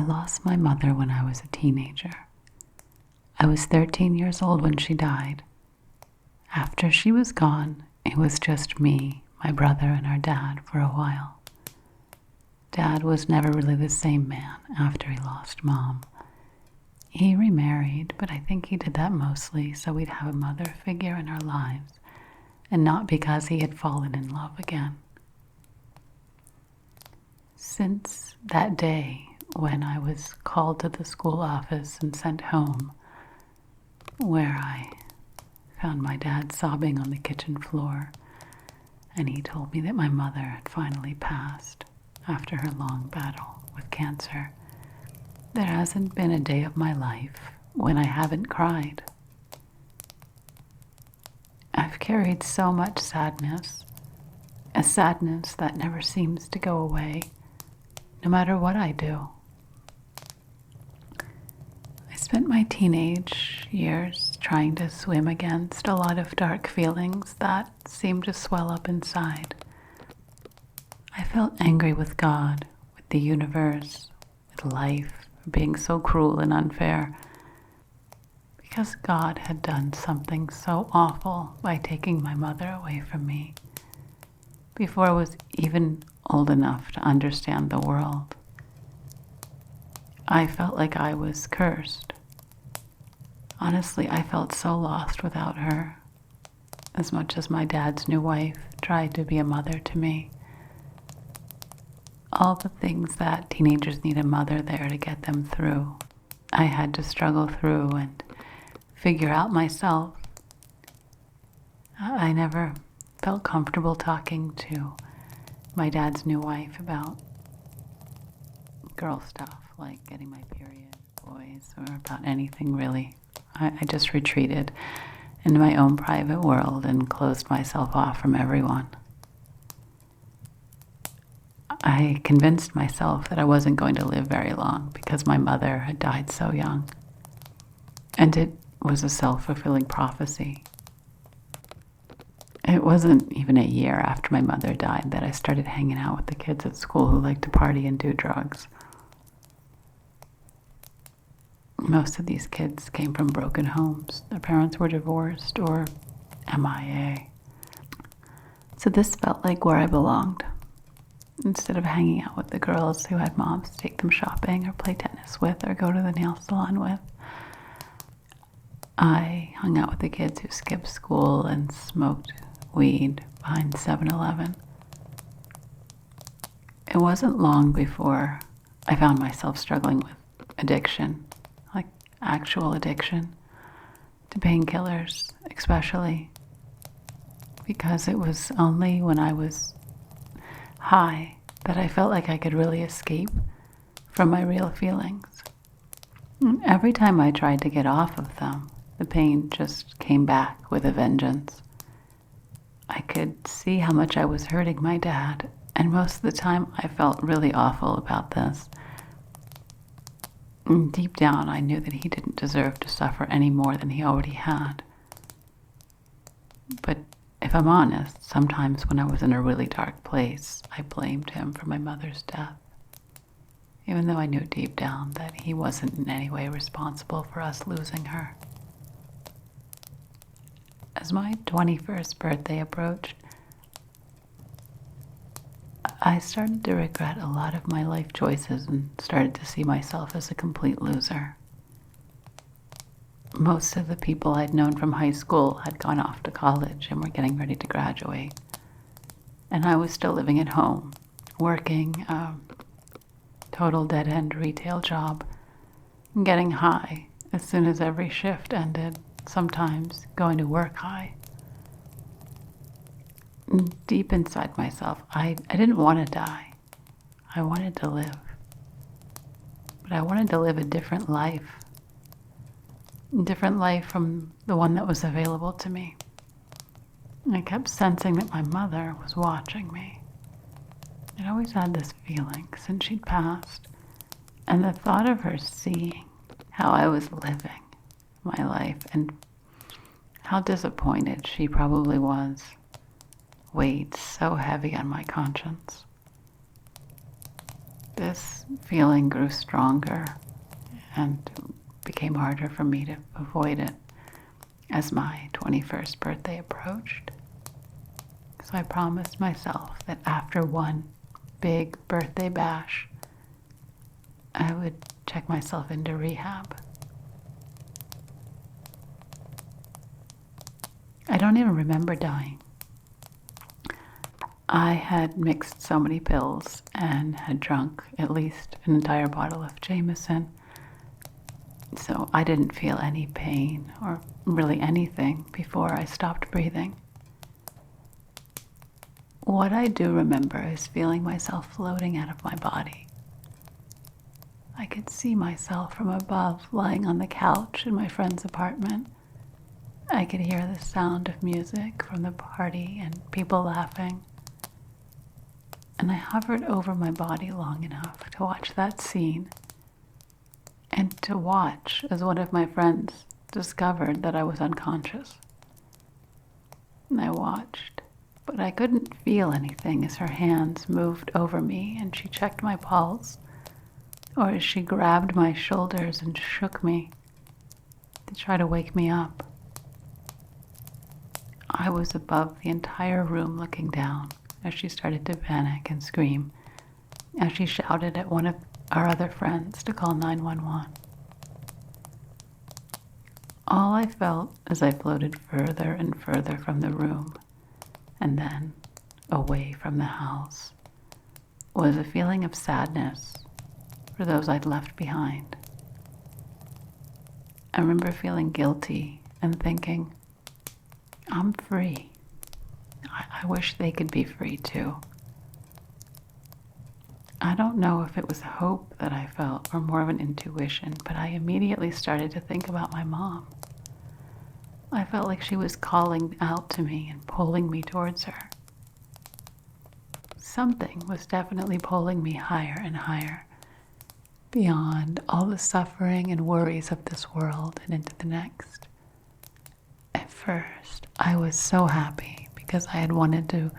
lost my mother when I was a teenager. I was 13 years old when she died. After she was gone, it was just me, my brother, and our dad for a while. Dad was never really the same man after he lost Mom. He remarried, but I think he did that mostly so we'd have a mother figure in our lives, and not because he had fallen in love again. Since that day when I was called to the school office and sent home, where I found my dad sobbing on the kitchen floor, and he told me that my mother had finally passed after her long battle with cancer, there hasn't been a day of my life when I haven't cried. I've carried so much sadness, a sadness that never seems to go away, no matter what I do. I spent my teenage years trying to swim against a lot of dark feelings that seemed to swell up inside. I felt angry with God, with the universe, with life, for being so cruel and unfair, because God had done something so awful by taking my mother away from me before I was even old enough to understand the world. I felt like I was cursed. Honestly, I felt so lost without her, as much as my dad's new wife tried to be a mother to me. All the things that teenagers need a mother there to get them through, I had to struggle through and figure out myself. I never felt comfortable talking to my dad's new wife about girl stuff, like getting my period, boys, or about anything really. I just retreated into my own private world and closed myself off from everyone. I convinced myself that I wasn't going to live very long because my mother had died so young. And it was a self-fulfilling prophecy. It wasn't even a year after my mother died that I started hanging out with the kids at school who liked to party and do drugs. Most of these kids came from broken homes. Their parents were divorced or MIA. So this felt like where I belonged. Instead of hanging out with the girls who had moms take them shopping or play tennis with or go to the nail salon with, I hung out with the kids who skipped school and smoked weed behind 7-Eleven. It wasn't long before I found myself struggling with addiction, like actual addiction to painkillers, especially because it was only when I was high that I felt like I could really escape from my real feelings. And every time I tried to get off of them, the pain just came back with a vengeance. I could see how much I was hurting my dad, and most of the time I felt really awful about this. And deep down, I knew that he didn't deserve to suffer any more than he already had. But if I'm honest, sometimes when I was in a really dark place, I blamed him for my mother's death, even though I knew deep down that he wasn't in any way responsible for us losing her. As my 21st birthday approached, I started to regret a lot of my life choices and started to see myself as a complete loser. Most of the people I'd known from high school had gone off to college and were getting ready to graduate. And I was still living at home, working a total dead-end retail job, and getting high as soon as every shift ended, sometimes going to work high. Deep inside myself, I didn't want to die. I wanted to live. But I wanted to live a different life from the one that was available to me. I kept sensing that my mother was watching me. I'd always had this feeling since she'd passed, and the thought of her seeing how I was living my life and how disappointed she probably was weighed so heavy on my conscience. this feeling grew stronger and became harder for me to avoid it as my 21st birthday approached. So I promised myself that after one big birthday bash, I would check myself into rehab. I don't even remember dying. I had mixed so many pills and had drunk at least an entire bottle of Jameson. So I didn't feel any pain or really anything before I stopped breathing. What I do remember is feeling myself floating out of my body. I could see myself from above lying on the couch in my friend's apartment. I could hear the sound of music from the party and people laughing. And I hovered over my body long enough to watch that scene and to watch as one of my friends discovered that I was unconscious. And I watched, but I couldn't feel anything as her hands moved over me and she checked my pulse, or as she grabbed my shoulders and shook me to try to wake me up. I was above the entire room looking down as she started to panic and scream, as she shouted at one of our other friends to call 911. All I felt as I floated further and further from the room and then away from the house was a feeling of sadness for those I'd left behind. I remember feeling guilty and thinking, I'm free. I wish they could be free too. I don't know if it was hope that I felt or more of an intuition, but I immediately started to think about my mom. I felt like she was calling out to me and pulling me towards her. Something was definitely pulling me higher and higher, beyond all the suffering and worries of this world and into the next. At first, I was so happy because I had wanted to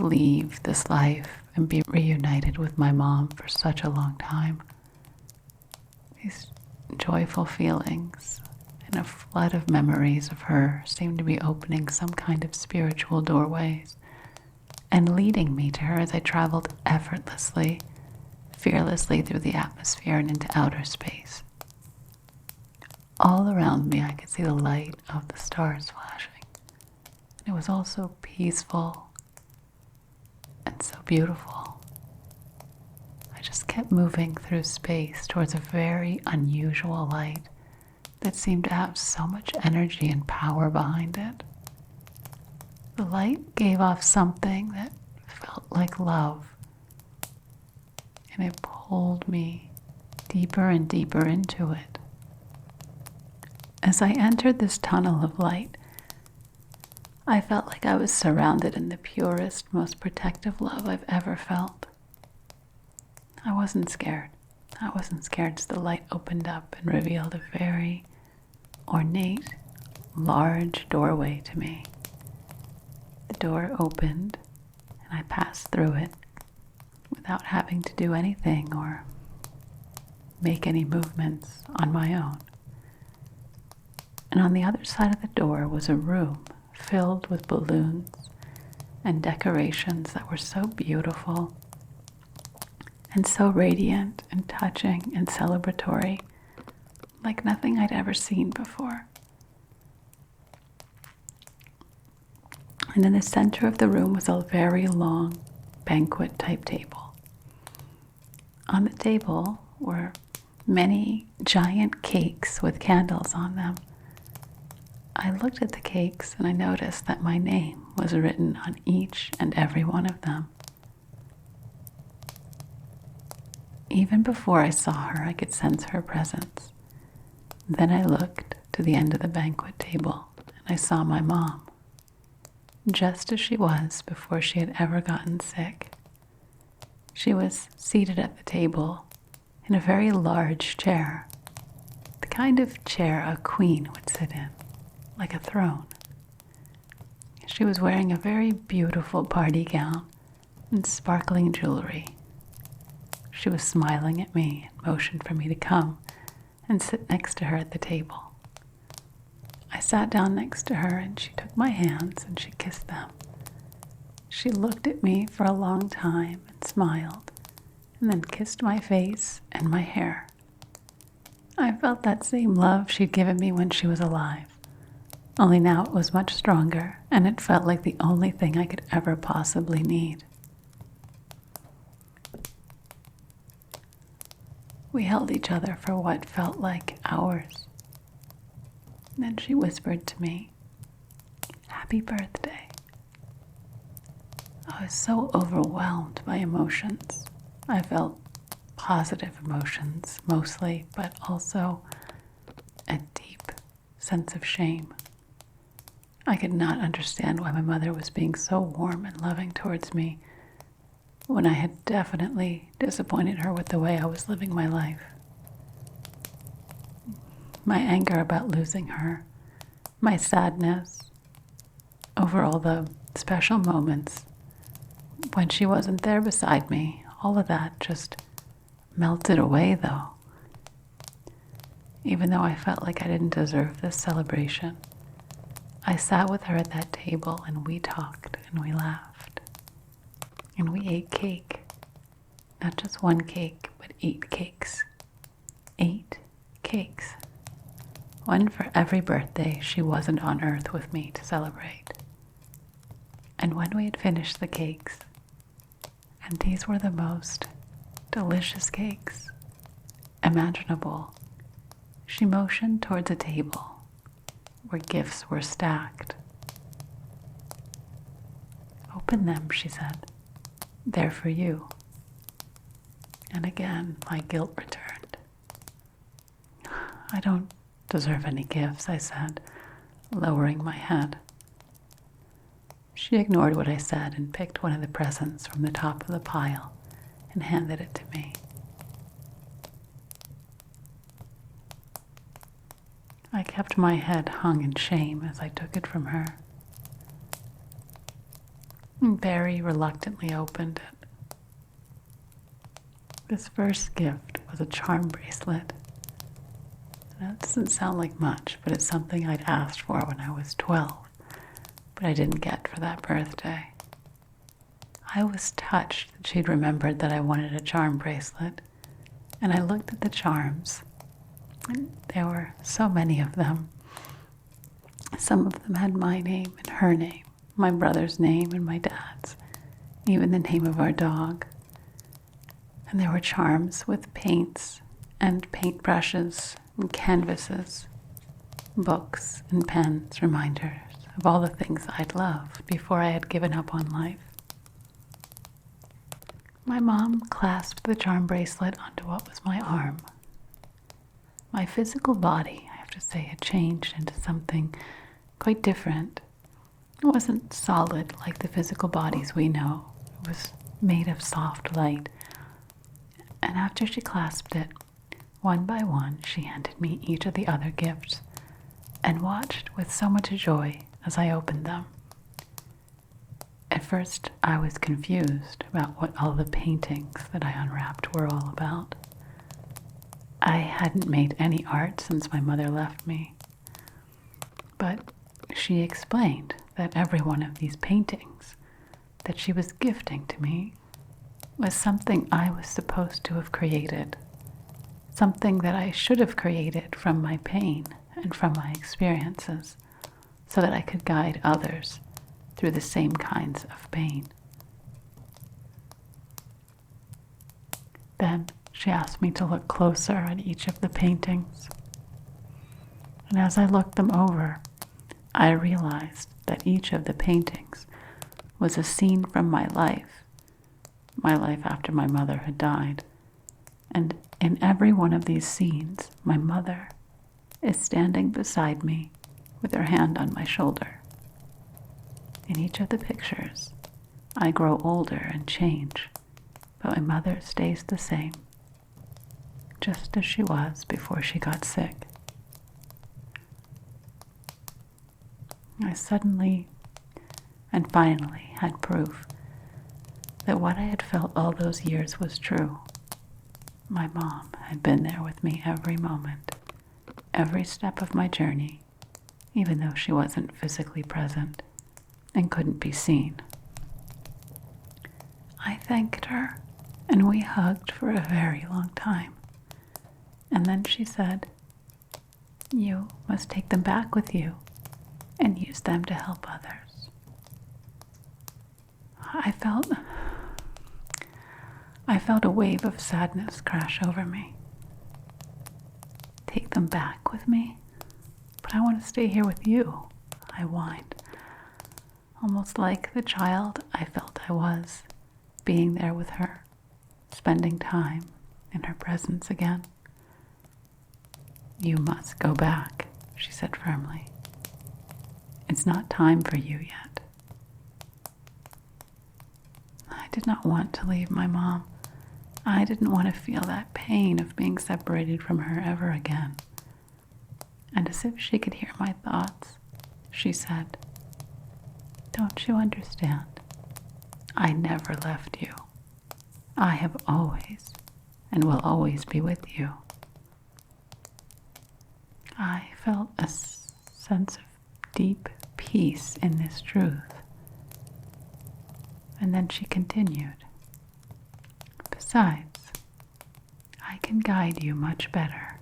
leave this life and be reunited with my mom for such a long time. These joyful feelings and a flood of memories of her seemed to be opening some kind of spiritual doorways and leading me to her as I traveled effortlessly, fearlessly through the atmosphere and into outer space. All around me I could see the light of the stars flashing. It was all so peaceful and so beautiful. I just kept moving through space towards a very unusual light that seemed to have so much energy and power behind it. The light gave off something that felt like love, and it pulled me deeper and deeper into it. As I entered this tunnel of light, I felt like I was surrounded in the purest, most protective love I've ever felt. I wasn't scared. I wasn't scared as the light opened up and revealed a very ornate, large doorway to me. The door opened, and I passed through it without having to do anything or make any movements on my own. And on the other side of the door was a room filled with balloons and decorations that were so beautiful and so radiant and touching and celebratory, like nothing I'd ever seen before. And in the center of the room was a very long banquet-type table. On the table were many giant cakes with candles on them. I looked at the cakes and I noticed that my name was written on each and every one of them. Even before I saw her, I could sense her presence. Then I looked to the end of the banquet table and I saw my mom, just as she was before she had ever gotten sick. She was seated at the table in a very large chair, the kind of chair a queen would sit in, like a throne. She was wearing a very beautiful party gown and sparkling jewelry. she was smiling at me and motioned for me to come and sit next to her at the table. I sat down next to her and she took my hands and she kissed them. She looked at me for a long time and smiled, and then kissed my face and my hair. I felt that same love she'd given me when she was alive, only now it was much stronger, and it felt like the only thing I could ever possibly need. We held each other for what felt like hours. And then she whispered to me, "Happy birthday." I was so overwhelmed by emotions. I felt positive emotions mostly, but also a deep sense of shame. I could not understand why my mother was being so warm and loving towards me when I had definitely disappointed her with the way I was living my life. My anger about losing her, my sadness over all the special moments when she wasn't there beside me, all of that just melted away though. Even though I felt like I didn't deserve this celebration, I sat with her at that table and we talked and we laughed. And we ate cake. Not just one cake, but 8 cakes. 8 cakes. One for every birthday she wasn't on earth with me to celebrate. And when we had finished the cakes, and these were the most delicious cakes imaginable, she motioned towards a table where gifts were stacked. "Open them," she said. "They're for you." And again, my guilt returned. "I don't deserve any gifts," I said, lowering my head. She ignored what I said and picked one of the presents from the top of the pile and handed it to me. I kept my head hung in shame as I took it from her and very reluctantly opened it. This first gift was a charm bracelet. That doesn't sound like much, but it's something I'd asked for when I was 12, but I didn't get for that birthday. I was touched that she'd remembered that I wanted a charm bracelet, and I looked at the charms, and there were so many of them. Some of them had my name and her name, my brother's name and my dad's, even the name of our dog. And there were charms with paints and paintbrushes and canvases, books and pens, reminders of all the things I'd loved before I had given up on life. My mom clasped the charm bracelet onto what was my arm. My physical body, I have to say, had changed into something quite different. It wasn't solid like the physical bodies we know. It was made of soft light. And after she clasped it, one by one, she handed me each of the other gifts and watched with so much joy as I opened them. At first, I was confused about what all the paintings that I unwrapped were all about. I hadn't made any art since my mother left me. But she explained that every one of these paintings that she was gifting to me was something I was supposed to have created, something that I should have created from my pain and from my experiences, so that I could guide others through the same kinds of pain. Then she asked me to look closer at each of the paintings. And as I looked them over, I realized that each of the paintings was a scene from my life after my mother had died. And in every one of these scenes, my mother is standing beside me with her hand on my shoulder. In each of the pictures, I grow older and change, but my mother stays the same, just as she was before she got sick. I suddenly and finally had proof that what I had felt all those years was true. My mom had been there with me every moment, every step of my journey, even though she wasn't physically present and couldn't be seen. I thanked her, and we hugged for a very long time. And then she said, "You must take them back with you and use them to help others." I felt a wave of sadness crash over me. "Take them back with me? But I want to stay here with you," I whined, almost like the child I felt I was, being there with her, spending time in her presence again. "You must go back," she said firmly. "It's not time for you yet." I did not want to leave my mom. I didn't want to feel that pain of being separated from her ever again. And as if she could hear my thoughts, she said, "Don't you understand? I never left you. I have always and will always be with you." I felt a sense of deep peace in this truth. And then she continued, "Besides, I can guide you much better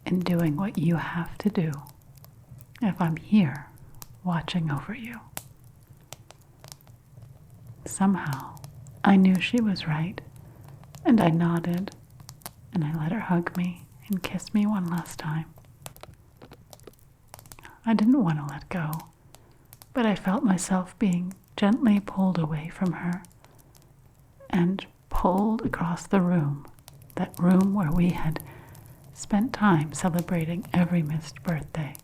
in doing what you have to do if I'm here watching over you." Somehow, I knew she was right, and I nodded, and I let her hug me and kiss me one last time. I didn't want to let go, but I felt myself being gently pulled away from her and pulled across the room, that room where we had spent time celebrating every missed birthday.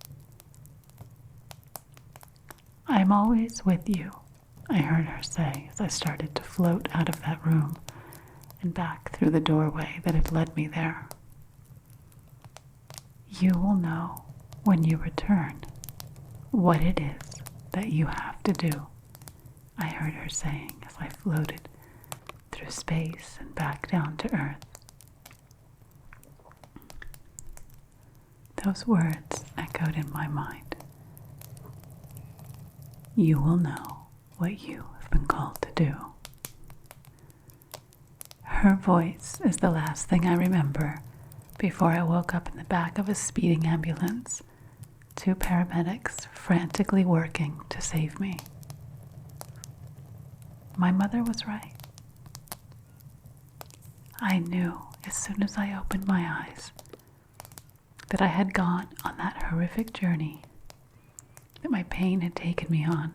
"I'm always with you," I heard her say as I started to float out of that room and back through the doorway that had led me there. "You will know when you return what it is that you have to do," I heard her saying as I floated through space and back down to earth. Those words echoed in my mind. You will know what you have been called to do. Her voice is the last thing I remember before I woke up in the back of a speeding ambulance, 2 paramedics frantically working to save me. My mother was right. I knew as soon as I opened my eyes that I had gone on that horrific journey that my pain had taken me on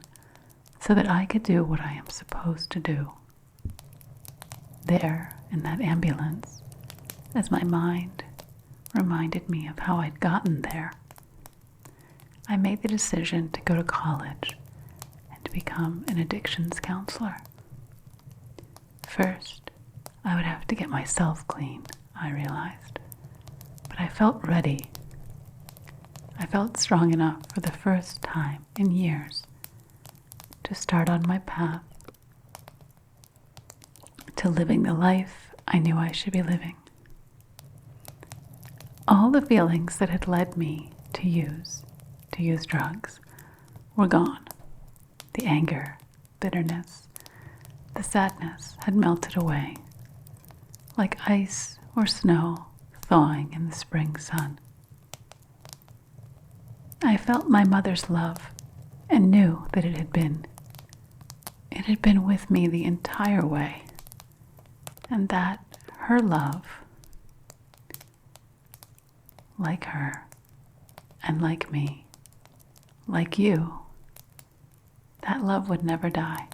so that I could do what I am supposed to do. There, in that ambulance, as my mind reminded me of how I'd gotten there, I made the decision to go to college and to become an addictions counselor. First, I would have to get myself clean, I realized, but I felt ready. I felt strong enough for the first time in years to start on my path to living the life I knew I should be living. All the feelings that had led me to use drugs were gone. The anger, bitterness, the sadness had melted away, like ice or snow thawing in the spring sun. I felt my mother's love and knew that it had been with me the entire way, and that her love, like her and like me, like you, that love would never die.